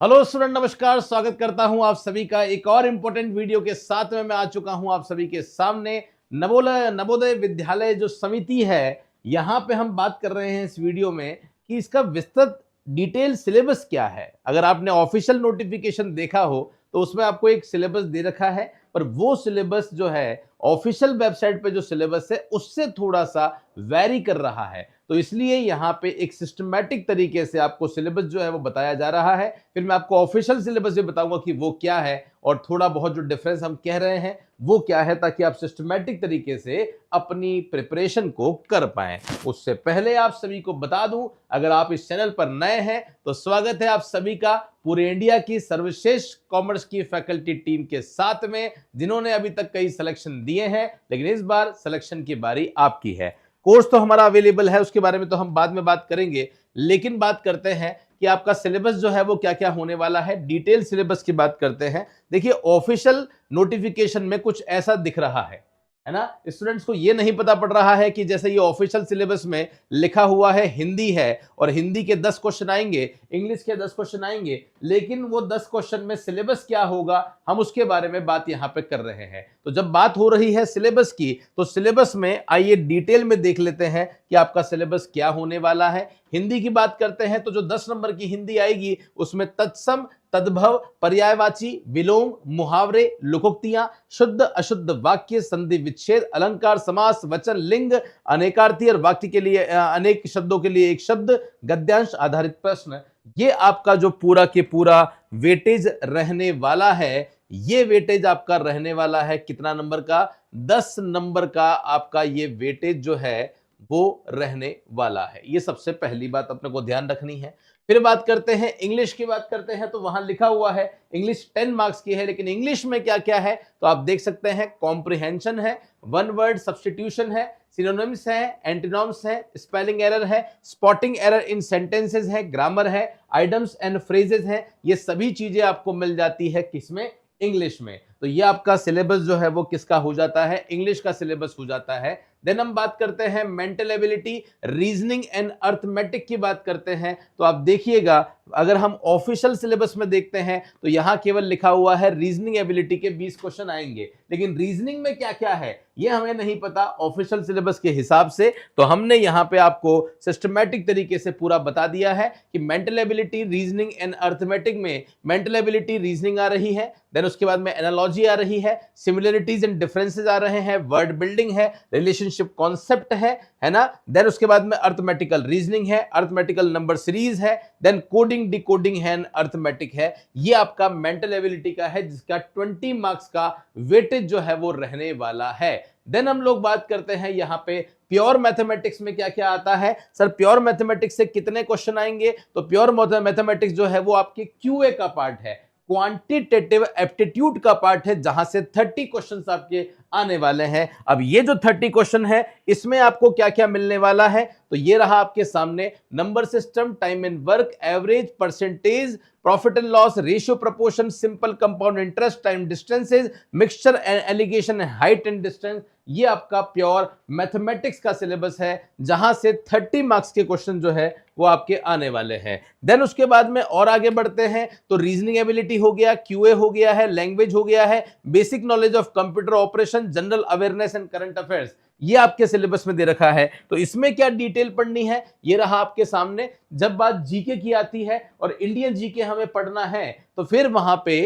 Hello student, नमस्कार। स्वागत करता हूं आप सभी का एक और इम्पोर्टेंट वीडियो के साथ में। मैं आ चुका हूं आप सभी के सामने। नवोदय विद्यालय जो समिति है, यहां पे हम बात कर रहे हैं इस वीडियो में कि इसका विस्तृत डिटेल सिलेबस क्या है। अगर आपने ऑफिशियल नोटिफिकेशन देखा हो तो उसमें आपको एक सिलेबस दे रखा है, पर वो सिलेबस जो है ऑफिशियल वेबसाइट पे जो सिलेबस है उससे थोड़ा सा वेरी कर रहा है। तो इसलिए यहाँ पे एक सिस्टमैटिक तरीके से आपको सिलेबस जो है वो बताया जा रहा है। फिर मैं आपको ऑफिशियल सिलेबस भी बताऊंगा कि वो क्या है और थोड़ा बहुत जो डिफरेंस हम कह रहे हैं वो क्या है, ताकि आप सिस्टमैटिक तरीके से अपनी प्रिपरेशन को कर पाएं। उससे पहले आप सभी को बता दूं, अगर आप इस चैनल पर नए हैं तो स्वागत है आप सभी का पूरे इंडिया की सर्वश्रेष्ठ कॉमर्स की फैकल्टी टीम के साथ में, जिन्होंने अभी तक कई सिलेक्शन दिए हैं, लेकिन इस बार सिलेक्शन की बारी आपकी है। कोर्स तो हमारा अवेलेबल है, उसके बारे में तो हम बाद में बात करेंगे, लेकिन बात करते हैं कि आपका सिलेबस जो है वो क्या क्या होने वाला है। डिटेल सिलेबस की बात करते हैं। देखिए, ऑफिशियल नोटिफिकेशन में कुछ ऐसा दिख रहा है ना। स्टूडेंट्स को ये नहीं पता पड़ रहा है कि जैसे ये ऑफिशियल सिलेबस में लिखा हुआ है हिंदी है और हिंदी के 10 क्वेश्चन आएंगे, इंग्लिश के 10 क्वेश्चन आएंगे, लेकिन वो 10 क्वेश्चन में सिलेबस क्या होगा हम उसके बारे में बात यहां पे कर रहे हैं। तो जब बात हो रही है सिलेबस की, तो सिलेबस में आइए डिटेल में देख लेते हैं कि आपका सिलेबस क्या होने वाला है। हिंदी की बात करते हैं तो जो 10 नंबर की हिंदी आएगी उसमें तत्सम, तद्भव, पर्यायवाची, विलोम, मुहावरे, लोकोक्तियां, शुद्ध अशुद्ध वाक्य, संधि विच्छेद, अलंकार, समास, वचन, लिंग, अनेकार्थी और वाक्य के लिए अनेक शब्दों के लिए एक शब्द, गद्यांश आधारित प्रश्न, ये आपका जो पूरा के पूरा वेटेज रहने वाला है। ये वेटेज आपका रहने वाला है कितना नंबर का? 10 नंबर का आपका ये वेटेज जो है वो रहने वाला है। ये सबसे पहली बात अपने को ध्यान रखनी है। फिर बात करते हैं इंग्लिश की बात करते हैं तो वहां लिखा हुआ है इंग्लिश 10 मार्क्स की है, लेकिन इंग्लिश में क्या क्या है तो आप देख सकते हैं। कॉम्प्रिहेंशन है, वन वर्ड सब्स्टिट्यूशन है, सिनोनिम्स है, एंटीनॉम्स है, स्पेलिंग एरर है, स्पॉटिंग एरर इन सेंटेंसेस है, ग्रामर है, आइडम्स एंड फ्रेजेस है। ये सभी चीजें आपको मिल जाती है किसमें? इंग्लिश में। तो ये आपका सिलेबस जो है वो किसका हो जाता है? इंग्लिश का सिलेबस हो जाता है। देन हम बात करते हैं mental ability, reasoning and arithmetic की बात करते हैं। तो आप देखिएगा, अगर हम ऑफिशियल सिलेबस में देखते हैं तो यहां केवल लिखा हुआ है रीजनिंग एबिलिटी के 20 क्वेश्चन आएंगे, लेकिन रीजनिंग में क्या क्या है ये हमें नहीं पता ऑफिशियल सिलेबस के हिसाब से। तो हमने यहां पे आपको सिस्टमैटिक तरीके से पूरा बता दिया है कि mental ability, reasoning and arithmetic में मेंटल एबिलिटी रीजनिंग आ रही है, देन उसके बाद में एनालॉजी आ रही है, सिमिलरिटीज एंड डिफरेंसेस आ रहे हैं, वर्ड बिल्डिंग है, रिलेशनशिप कॉन्सेप्ट है ना। देन उसके बाद में अर्थमेटिकल रीजनिंग है, अर्थमेटिकल नंबर सीरीज है, देन कोडिंग डिकोडिंग है, अर्थमेटिक है। ये आपका मेंटल एबिलिटी का है, जिसका 20 मार्क्स का वेटेज जो है वो रहने वाला है। देन हम लोग बात करते हैं यहाँ पे प्योर मैथमेटिक्स में क्या क्या आता है। सर, प्योर मैथमेटिक्स से कितने क्वेश्चन आएंगे? तो प्योर मैथमेटिक्स जो है वो आपके क्यूए का पार्ट है, क्वांटिटेटिव एप्टीट्यूड का पार्ट है, जहां से 30 क्वेश्चंस आपके आने वाले हैं। अब ये जो 30 क्वेश्चन है इसमें आपको क्या क्या मिलने वाला है तो ये रहा आपके सामने। Number system, time and work, average, percentage, profit and loss, ratio, proportion, simple compound interest, time distances, mixture and allegation, height and distance. ये आपका प्योर मैथमेटिक्स का सिलेबस है, जहां से 30 मार्क्स के क्वेश्चन जो है वो आपके आने वाले हैं। देन उसके बाद में और आगे बढ़ते हैं तो रीजनिंग एबिलिटी हो गया, क्यूए हो गया है, लैंग्वेज हो गया है, basic knowledge of computer operation, general awareness and current affairs. ये आपके सिलेबस में दे रखा है। तो इसमें क्या डिटेल पढ़नी है ये रहा आपके सामने। जब बात जीके की आती है और इंडियन जीके हमें पढ़ना है तो फिर वहां पे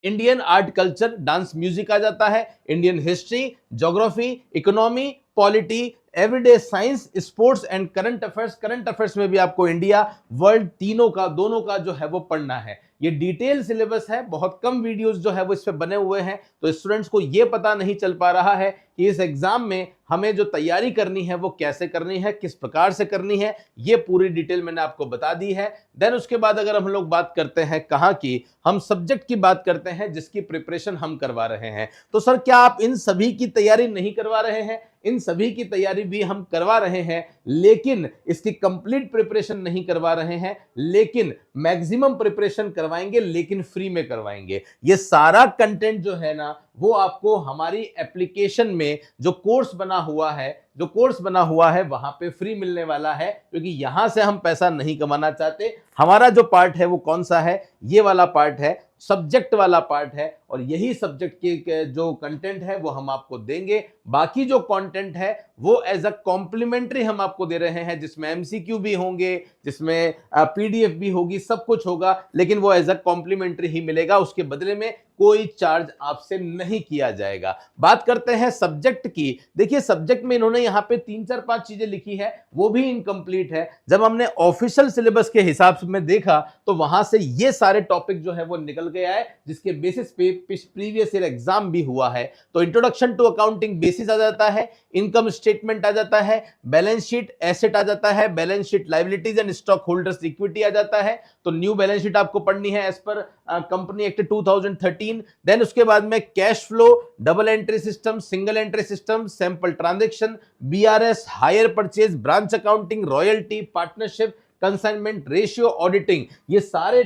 Indian art culture, dance, music आ जाता है, Indian history, geography, economy, polity, everyday science, sports and current affairs. Current affairs में भी आपको इंडिया, वर्ल्ड, तीनों का, दोनों का जो है वो पढ़ना है। ये डिटेल सिलेबस है, बहुत कम वीडियोस जो है वो इस पे बने हुए हैं। तो स्टूडेंट्स को ये पता नहीं चल पा रहा है कि इस एग्जाम में हमें जो तैयारी करनी है वो कैसे करनी है, किस प्रकार से करनी है, ये पूरी डिटेल मैंने आपको बता दी है। देन उसके बाद अगर हम लोग बात करते हैं कहाँ की, हम सब्जेक्ट की बात करते हैं जिसकी प्रिपरेशन हम करवा रहे हैं। तो सर, क्या आप इन सभी की तैयारी नहीं करवा रहे हैं? इन सभी की तैयारी भी हम करवा रहे हैं, लेकिन इसकी कंप्लीट प्रिपरेशन नहीं करवा रहे हैं, लेकिन मैक्सिमम प्रिपरेशन करवाएंगे, लेकिन फ्री में करवाएंगे। ये सारा कंटेंट जो है ना वो आपको हमारी एप्लीकेशन में जो कोर्स बना हुआ है वहां पे फ्री मिलने वाला है, क्योंकि यहां से हम पैसा नहीं कमाना चाहते। हमारा जो पार्ट है वो कौन सा है, ये वाला पार्ट है, सब्जेक्ट वाला पार्ट है, और यही सब्जेक्ट के जो कंटेंट है वो हम आपको देंगे। बाकी जो कंटेंट है वो एज अ कॉम्प्लीमेंट्री हम आपको दे रहे हैं, जिसमें एमसीक्यू भी होंगे, जिसमें पीडीएफ भी होगी, सब कुछ होगा, लेकिन वो एज अ कॉम्प्लीमेंट्री ही मिलेगा। उसके बदले में कोई चार्ज आपसे नहीं किया जाएगा। बात करते हैं सब्जेक्ट की। देखिए सब्जेक्ट में इन्होंने यहाँ पे 3-4-5 चीजें लिखी है, वो भी इनकम्प्लीट है। जब हमने ऑफिशियल सिलेबस के हिसाब से में देखा तो वहां से ये सारे टॉपिक जो है वो निकल गया है, जिसके बेसिस पे प्रीवियस ईयर एग्जाम भी हुआ है। तो इंट्रोडक्शन टू अकाउंटिंग बेसिस आ जाता है, इनकम स्टेटमेंट आ जाता है, बैलेंस शीट एसेट आ जाता है, balance sheet liabilities and stock holders equity आ जाता है। तो न्यू बैलेंस शीट आपको पढ़नी है as per company act 2013। Then उसके बाद में cash flow, double entry system, single entry system, sample transaction, BRS, hire purchase, branch accounting, royalty, partnership, consignment, ratio, auditing, ये सारे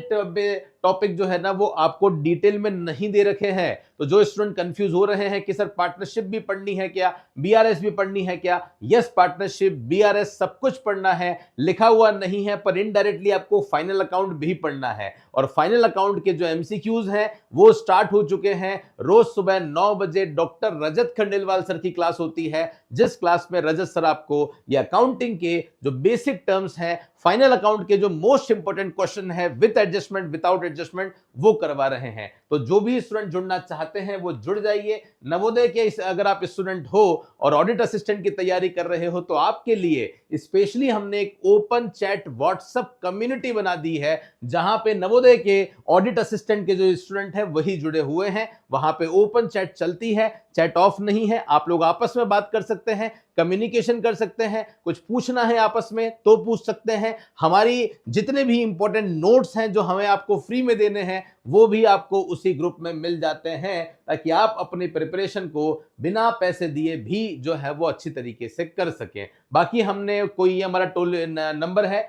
टॉपिक जो है ना वो आपको डिटेल में नहीं दे रखे हैं। तो जो स्टूडेंट कंफ्यूज हो रहे हैं कि सर पार्टनरशिप भी पढ़नी है क्या, बीआरएस भी पढ़नी है क्या, यस पार्टनरशिप, बीआरएस सब कुछ पढ़ना है, लिखा हुआ नहीं है, पर इनडायरेक्टली आपको फाइनल अकाउंट भी पढ़ना है। और फाइनल अकाउंट के जो एमसीक्यूज हैं वो स्टार्ट हो चुके हैं। रोज सुबह 9 बजे डॉक्टर रजत खंडेलवाल सर की क्लास होती है, जिस क्लास में रजत सर आपको ये अकाउंटिंग के जो बेसिक टर्म्स हैं, फाइनल अकाउंट के जो मोस्ट इंपोर्टेंट क्वेश्चन है विद एडजस्टमेंट, विदाउट एडजस्टमेंट, वो करवा रहे हैं। तो जो भी स्टूडेंट जुड़ना चाहते हैं वो जुड़ जाइए। नवोदय के अगर आप स्टूडेंट हो और ऑडिट असिस्टेंट की तैयारी कर रहे हो तो आपके लिए स्पेशली हमने एक ओपन चैट व्हाट्सएप कम्युनिटी बना दी है, जहां पे नवोदय के ऑडिट असिस्टेंट के जो स्टूडेंट हैं वही जुड़े हुए हैं। वहां पे ओपन चैट चलती है, चैट ऑफ नहीं है, आप लोग आपस में बात कर सकते हैं, कम्युनिकेशन कर सकते हैं, कुछ पूछना है आपस में तो पूछ सकते हैं। हमारी जितने भी इंपॉर्टेंट नोट्स हैं जो हमें आपको फ्री में देने हैं वो भी आपको उसी ग्रुप में मिल जाते हैं, ताकि आप अपनी प्रिपरेशन को बिना पैसे दिए भी जो है वो अच्छी तरीके से कर सकें। बाकी हमने कोई हमारा टोल नंबर है,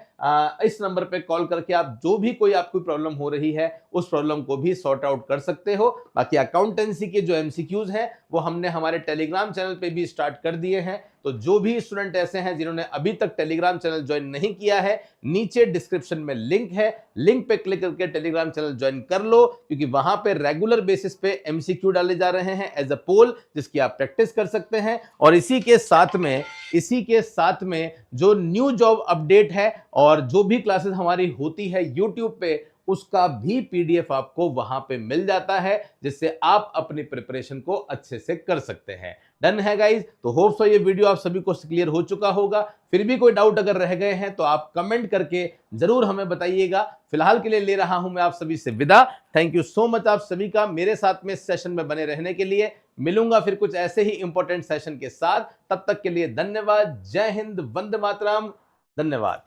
इस नंबर पे कॉल करके आप जो भी कोई आपको प्रॉब्लम हो रही है उस प्रॉब्लम को भी सॉर्ट आउट कर सकते हो। बाकी अकाउंटेंसी के जो एमसीक्यूज हैं वो हमने हमारे टेलीग्राम चैनल पे भी स्टार्ट कर दिए हैं। तो जो भी स्टूडेंट ऐसे हैं जिन्होंने अभी तक टेलीग्राम चैनल ज्वाइन नहीं किया है, नीचे डिस्क्रिप्शन में लिंक है, लिंक पे क्लिक करके टेलीग्राम चैनल ज्वाइन कर लो, क्योंकि वहां पे रेगुलर बेसिस पे एमसीक्यू डाले जा रहे हैं एज अ पोल, जिसकी आप प्रैक्टिस कर सकते हैं। और इसी के साथ में जो न्यू जॉब अपडेट है और जो भी क्लासेस हमारी होती है यूट्यूब पे, उसका भी पीडीएफ आपको वहां पे मिल जाता है, जिससे आप अपनी प्रिपरेशन को अच्छे से कर सकते हैं। डन है गाइज? तो होप सो ये वीडियो आप सभी को क्लियर हो चुका होगा। फिर भी कोई डाउट अगर रह गए हैं तो आप कमेंट करके जरूर हमें बताइएगा। फिलहाल के लिए ले रहा हूं मैं आप सभी से विदा। थैंक यू सो मच आप सभी का मेरे साथ में इस सेशन में बने रहने के लिए। मिलूंगा फिर कुछ ऐसे ही इंपॉर्टेंट सेशन के साथ, तब तक के लिए धन्यवाद। जय हिंद, वंदे मातरम। धन्यवाद।